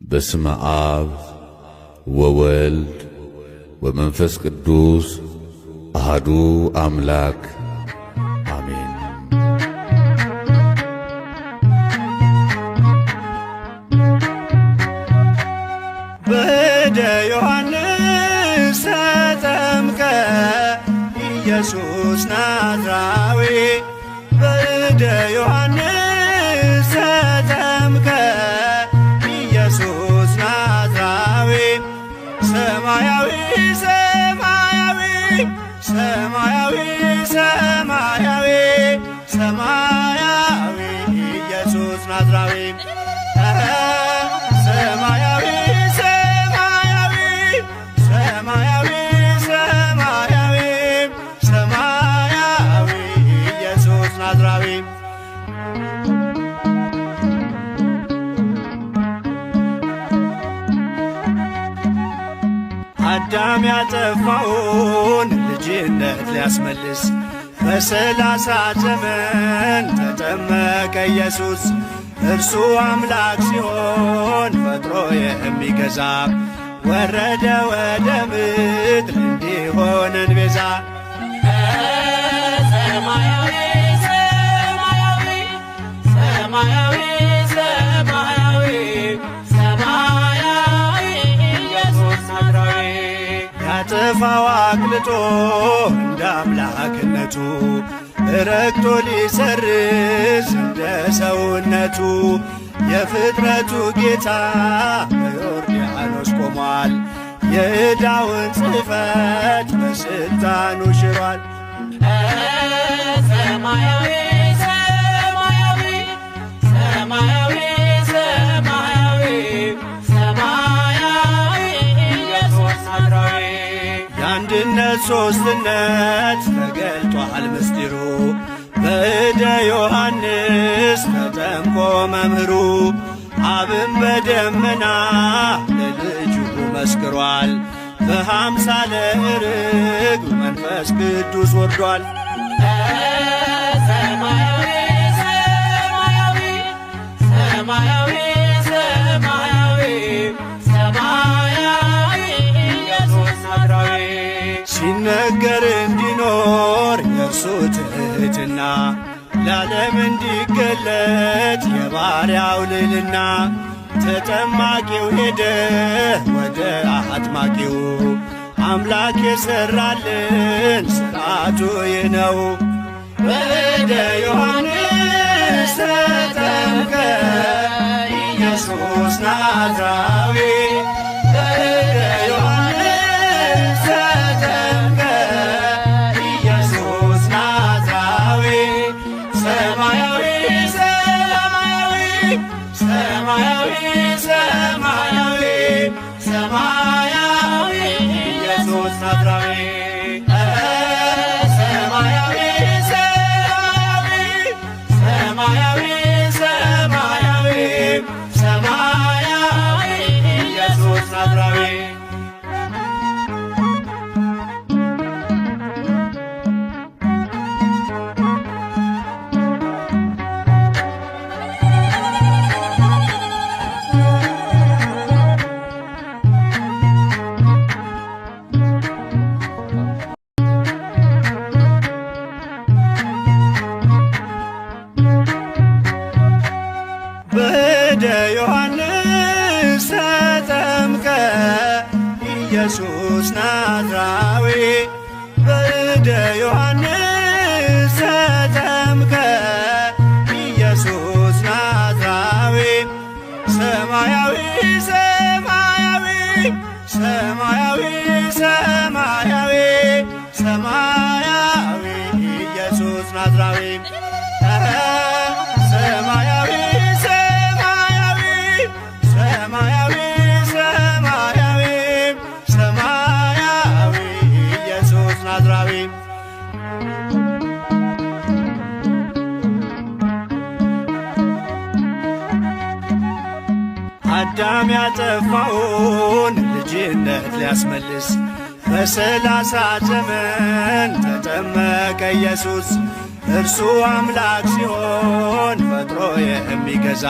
በስመ አብ ወወልድ ወመንፈስ ቅዱስ አሐዱ አምላክ አሜን። በእደ ዮሐንስ ተጠምቀ ኢየሱስ ናዝራዊ በእደ ዮሐንስ ተጠምቀ ኢየሱስ ናዝራዊ ሰማያዊ ሰማያዊ ሰማያዊ ሰማያዊ ሰማያዊ ኢየሱስ ናዝራዊ ሰማያዊ ሰማያዊ ሰማያዊ ሰማያዊ ሰማያዊ ኢየሱስ ናዝራዊ አዳም ያጠፋውን ልጅነት ሊያስመልስ በ30 ዘመን ተጠመቀ ኢየሱስ። እርሱ አምላክ ሲሆን ፈጥሮ የሚገዛ ወረደ ወደ ምድር እንዲሆነን ቤዛ። ሰማያዊ ሰማያዊ ሰማያዊ ሰማያዊ ሰማያዊ ኢየሱስ ናዝራዊ ያጠፋው አቅልጦ እንደ አምላክነቱ ረግጦ ሊሰርዝ እንደ ሰውነቱ የፍጥረቱ ጌታ በዮርዳኖስ ቆሟል። የዕዳውን ጽሕፈት በሥልጣኑ ሽሯል። ሰማያዊ ሰማያዊ ሰማያዊ ሰማያዊ ሰማያዊ ኢየሱስ ናዝራዊ የአንድነት ሦስትነት ተገልጧል ምስጢሩ በእደ ዮሐንስ ተጠምቆ መምህሩ። አብን በደመና ለልጁ መስክሯል። በአምሳለ ርግብ መንፈስ ቅዱስ ወርዷል። ሰማያዊ ሰማያዊ ሰማያዊ ሰማያዊ ሰማያዊ ኢየሱስ ናዝራዊ ሲነገር እንዲኖር የእርሱ ትሕትና ለዓለም እንዲገለጥ የባሪያው ልዕልና። ተጠማቂው ሄደ ወደ አጥማቂው አምላክ የሠራልን ሥርዓቱ ይህ ነው። በእደ ዮሐንስ ተጠምቀ ኢየሱስ ናዝራዊ በእደ ዮሐንስ ተጠምቀ ኢየሱስ ናዝራዊ ሰማያዊ ሰማያዊ ሰማያዊ ሰማያዊ ሰማያዊ ኢየሱስ ናዝራዊ ሰማያዊ ሰማያዊ ሰማያዊ ሰማያዊ ኢየሱስ ናዝራዊ በእደ ዮሐንስ ተጠምቀ ኢየሱስ ናዝራዊ በእደ ዮሐንስ ተጠምቀ ኢየሱስ ናዝራዊ ሰማያዊ ሰማያዊ ሰማያዊ ሰማያዊ ሰማያዊ ኢየሱስ ናዝራዊ ሰማያዊ ሰማያዊ ሰማያዊ ሰማያዊ ኢየሱስ ናዝራዊ አዳም ያጠፋውን ልጅነት ሊያስመልስ በ30 ዘመን ተጠመቀ ኢየሱስ። እርሱ አምላክ ሲሆን ፈጥሮ የሚገዛ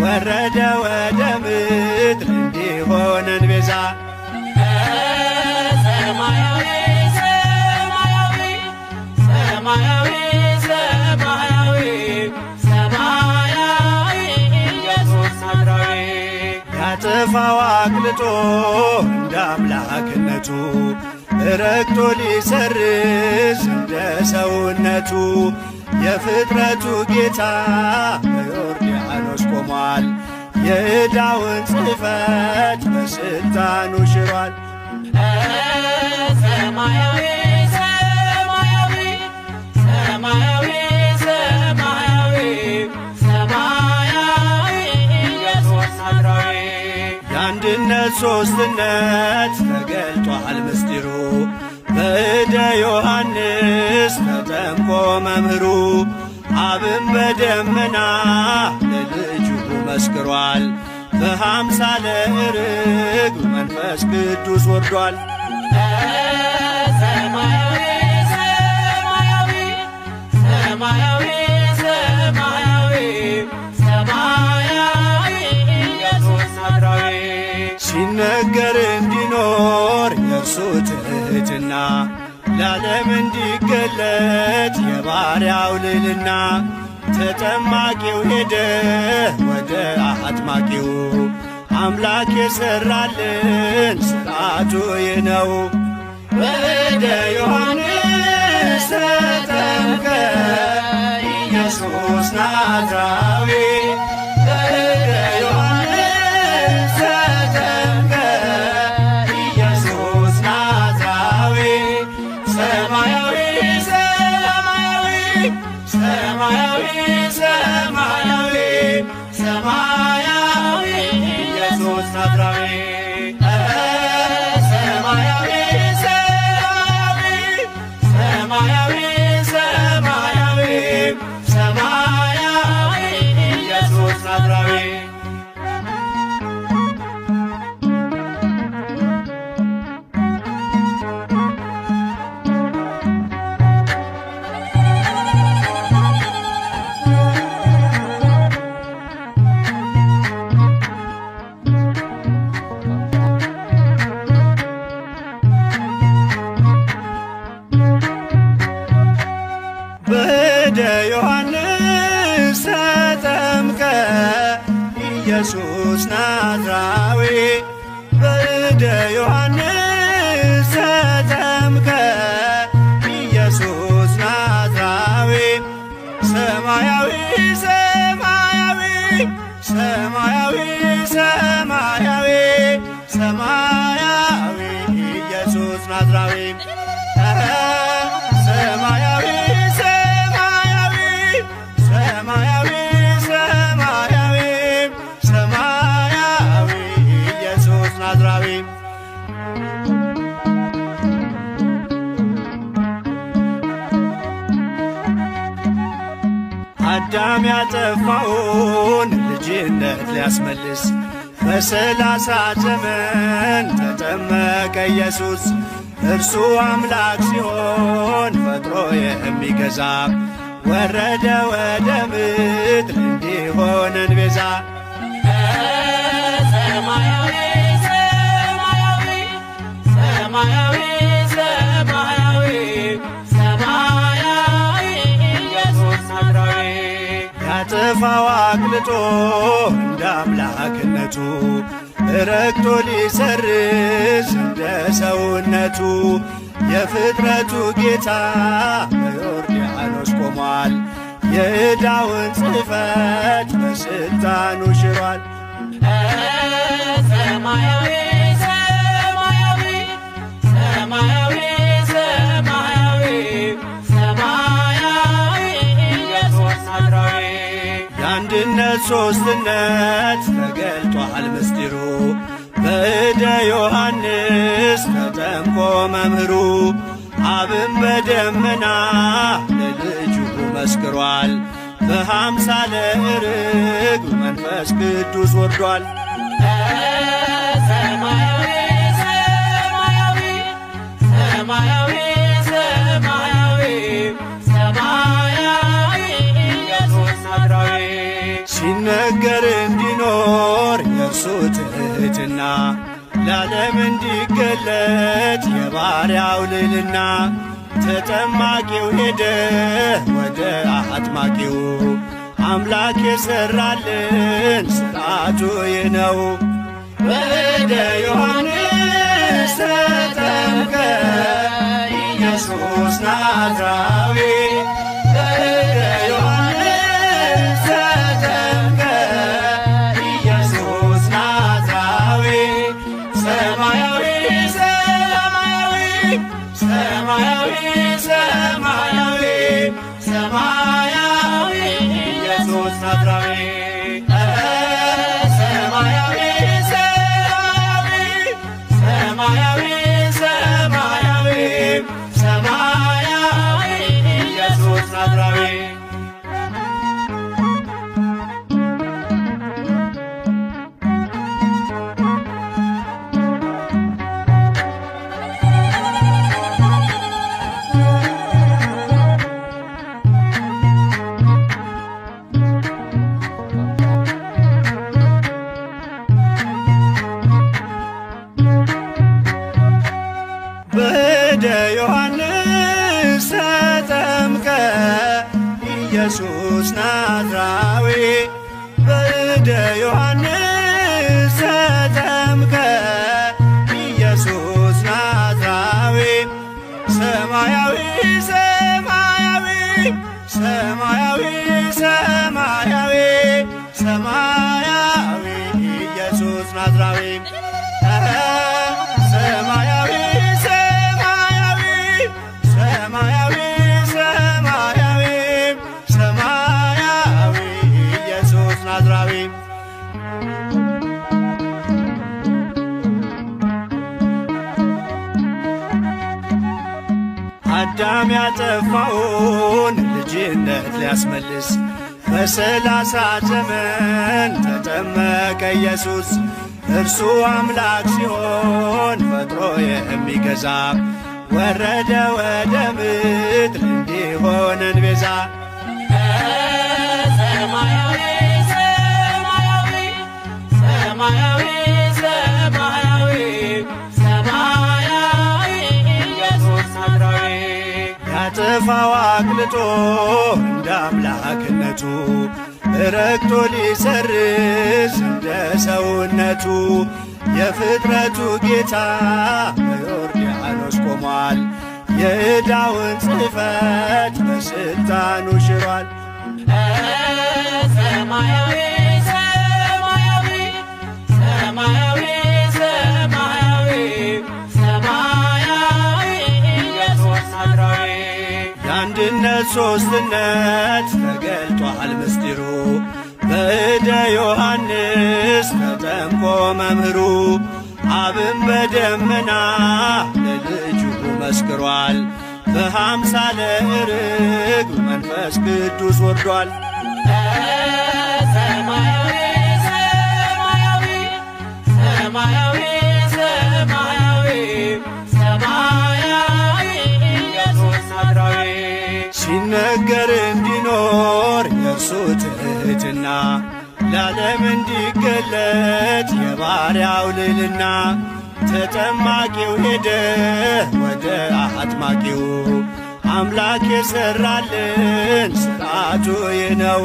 ወረደ ወደ ምድር ምድር እንዲሆነን ቤዛ ሰማያዊ ሰማያዊ ሰማያዊ ሰማያዊ ሰማያዊ ኢየሱስ ናዝራዊ ያጠፋው አቅልጦ እንደ አምላክነቱ ረግጦ ሊሰርዝ እንደ ሰውነቱ የፍጥረቱ ጌታ በዮርዳኖስ ቆሟል። የዕዳውን ጽሕፈት በሥልጣኑ ሽሯል። ሰማያዊ ሰማያዊ ሰማያዊ ሰማያዊ ሰማያዊ ኢየሱስ ናዝራዊ የአንድነት ሦስትነት ተገልጧል ምስጢሩ በእደ ዮሐንስ ተጠምቆ መምህሩ አብን በደመና ለልጁ መስክሯል። በአምሳለ ርግብ መንፈስ ቅዱስ ወርዷል። ሰማያዊ ሰማያዊ ሰማያዊ ሰማያዊ ሰማያዊ ኢየሱስ ናዝራዊ ሲነገር እንዲኖር የእርሱ ትሕትና ለዓለም እንዲገለጥ የባሪያው ልዕልና ተጠማቂው ሄደ ወደ አጥማቂው አምላክ የሠራልን ሥርዓቱ ይህ ነው። ወደ ዮሐንስ ተጠምቀ ኢየሱስ ናዝራዊ ወደ ዮሐንስ ተጠምቀ ኢየሱስ ናዝራዊ ሰማያዊ ሰማያዊ ሰማያዊ ሰማያዊ ሰማያዊ ኢየሱስ ናዝራዊ ሰማያዊ ሰማያዊ ሰማያዊ ሰማያዊ ኢየሱስ ናዝራዊ በእደ ዮሐንስ ተጠምቀ ኢየሱስ ናዝራዊ በእደ ዮሐንስ ተጠምቀ ኢየሱስ ናዝራዊ ሰማያዊ ሰማያዊ ሰማያዊ ሰማያዊ ሰማያዊ ኢየሱስ ናዝራዊ ሰማያዊ ሰማያዊ ሰማያዊ ሰማያዊ ኢየሱስ ናዝራዊ አዳም ያጠፋውን ልጅነት ሊያስመልስ በ30 ዘመን ተጠመቀ ኢየሱስ እርሱ አምላክ ሲሆን ፈጥሮ የሚገዛ ወረደ ወደ ምድር እንዲሆነን ቤዛ ሰማያዊ ሰማያዊ ሰማያዊ ሰማያዊ ሰማያዊ ኢየሱስ ናዝራዊ ያጠፋው አቅልጦ እንደ አምላክነቱ ረግጦ ሊሰርዝ እንደ ሰውነቱ የፍጥረቱ ጌታ በዮርዳኖስ ቆሟል። የዕዳውን ጽሕፈት በሥልጣኑ ሽሯል። ሰማያዊ ሰማያዊ ሰማያዊ ሰማያዊ ሰማያዊ ኢየሱስ ናዝራዊ የአንድነት ሦስትነት ተገልጧል ምስጢሩ በእደ ዮሐንስ ተጠምቆ መምህሩ አብን በደመና ለልጁ መስክሯል። በአምሳለ ርግብ መንፈስ ቅዱስ ወርዷል። ሰማያዊ ሰማያዊ ሰማያዊ ሰማያዊ ሰማያዊ ኢየሱስ ናዝራዊ ሲነገር እንዲኖር የእርሱ የእርሱ ትሕትና ለዓለም እንዲገለጥ የባሪያው ልዕልና ተጠማቂው ሄደ ወደ አጥማቂው አምላክ የሠራልን ሥርዓቱ ይህ ነው። ወደ ዮሐንስ ተጠምቀ ኢየሱስ ናዝራዊ ወደ ዮሐንስ ተጠምቀ ኢየሱስ ናዝራዊ ሰማያዊ ሰማያዊ ሰማያዊ ሰማያዊ ሰማያዊ ኢየሱስ ናዝራዊ ሰማያዊ ሰማያዊ ሰማያዊ ሰማያዊ ኢየሱስ ናዝራዊ ወደ ዮሐንስ ተጠምቀ ኢየሱስ ናዝራዊ ወደ ዮሐንስ ተጠምቀ ኢየሱስ ናዝራዊ ሰማያዊ ሰማያዊ ሰማያዊ ሰማያዊ ሰማያዊ ኢየሱስ ናዝራዊ ሰማያዊ ሰማያዊ ሰማያዊ ሰማያዊ ኢየሱስ ናዝራዊ አዳም ያጠፋውን ልጅነት ሊያስመልስ በ30 ዘመን ተጠመቀ ኢየሱስ። እርሱ አምላክ ሲሆን ፈጥሮ የሚገዛ ወረደ ወደ ምድር እንዲሆነን ቤዛ። ሰማያዊ ሰማያዊ ሰማያዊ ሰማያዊ ሰማያዊ ኢየሱስ ናዝራዊ ያጠፋው አቅልጦ እንደ አምላክነቱ ረግጦ ሊሰርዝ እንደ ሰውነቱ የፍጥረቱ ጌታ በዮርዳኖስ ቆሟል። የዕዳውን ጽሕፈት በሥልጣኑ ሽሯል። ሰማያዊ ሰማያዊ ሰማያዊ ሰማያዊ ሰማያዊ ኢየሱስ ናዝራዊ የአንድነት ሦስትነት ተገልጧል ምስጢሩ በእደ ዮሐንስ ተጠምቆ መምህሩ። አብን በደመና ለልጁ መስክሯል። በአምሳለ ርግብ መንፈስ ቅዱስ ወርዷል። ሰማያዊ ሰማያዊ ሰማያዊ ሰማያዊ ሰማያዊ ኢየሱስ ናዝራዊ ሲነገር እንዲኖር የእርሱ ትሕትና ለዓለም እንዲገለጥ የባሪያው ልዕልና ተጠማቂው ሄደ ወደ አጥማቂው አምላክ የሠራልን ሥርዓቱ ይህ ነው።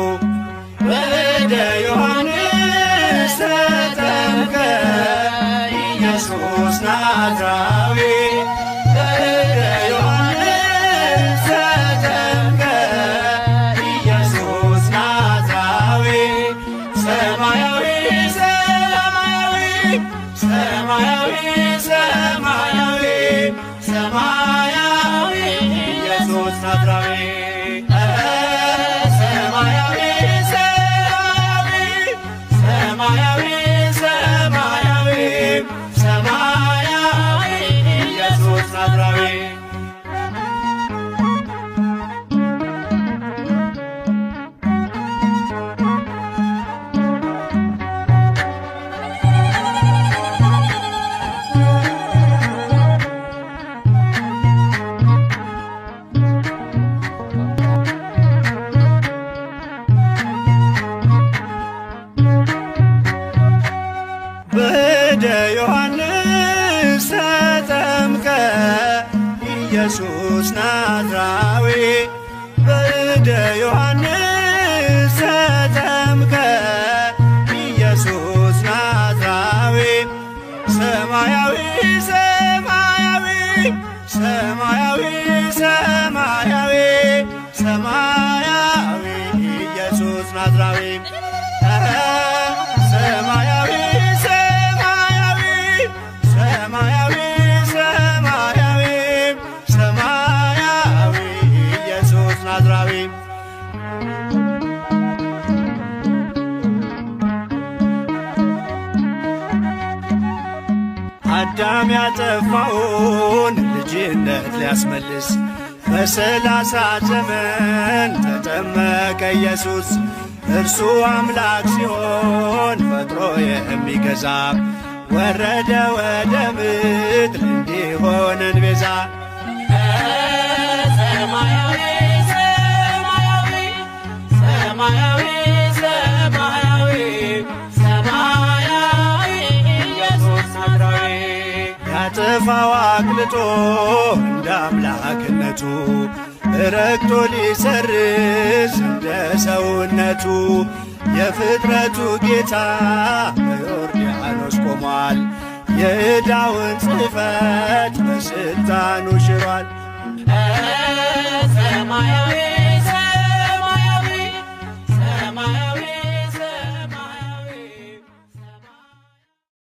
ወደ ዮሐንስ ተጠምቀ ኢየሱስ ናዝራዊ ወደ ዮሐንስ ተጠምቀ ኢየሱስ ናዝራዊ ሰማያዊ ሰማያዊ ሰማያዊ ሰማያዊ ሰማያዊ ኢየሱስ ናዝራዊ ሰማያዊ ሰማያዊ ሰማያዊ ሰማያዊ ኢየሱስ ናዝራዊ በእደ ዮሐንስ ተጠምቀ ኢየሱስ ናዝራዊ በእደ ዮሐንስ ተጠምቀ ኢየሱስ ናዝራዊ ሰማያዊ ሰማያዊ ሰማያዊ ሰማያዊ ሰማያዊ ኢየሱስ ናዝራዊ ሰማያዊ ሰማያዊ ሰማያዊ ሰማያዊ ሰማያዊ ኢየሱስ ናዝራዊ አዳም ያጠፋውን ልጅነት ሊያስመልስ በ30 ዘመን ተጠመቀ ኢየሱስ። እርሱ አምላክ ሲሆን ፈጥሮ የሚገዛ ወረደ ወደ ምድር እንዲሆነን ቤዛ። ሰማያዊ ሰማያዊ ሰማያዊ ሰማያዊ ሰማያዊ ኢየሱስ ናዝራዊ ያጠፋው አቅልጦ እንደ አምላክነቱ ረግጦ ሊሰርዝ እንደ ሰውነቱ የፍጥረቱ ጌታ በዮርዳኖስ ቆሟል። የዕዳውን ጽሕፈት በሥልጣኑ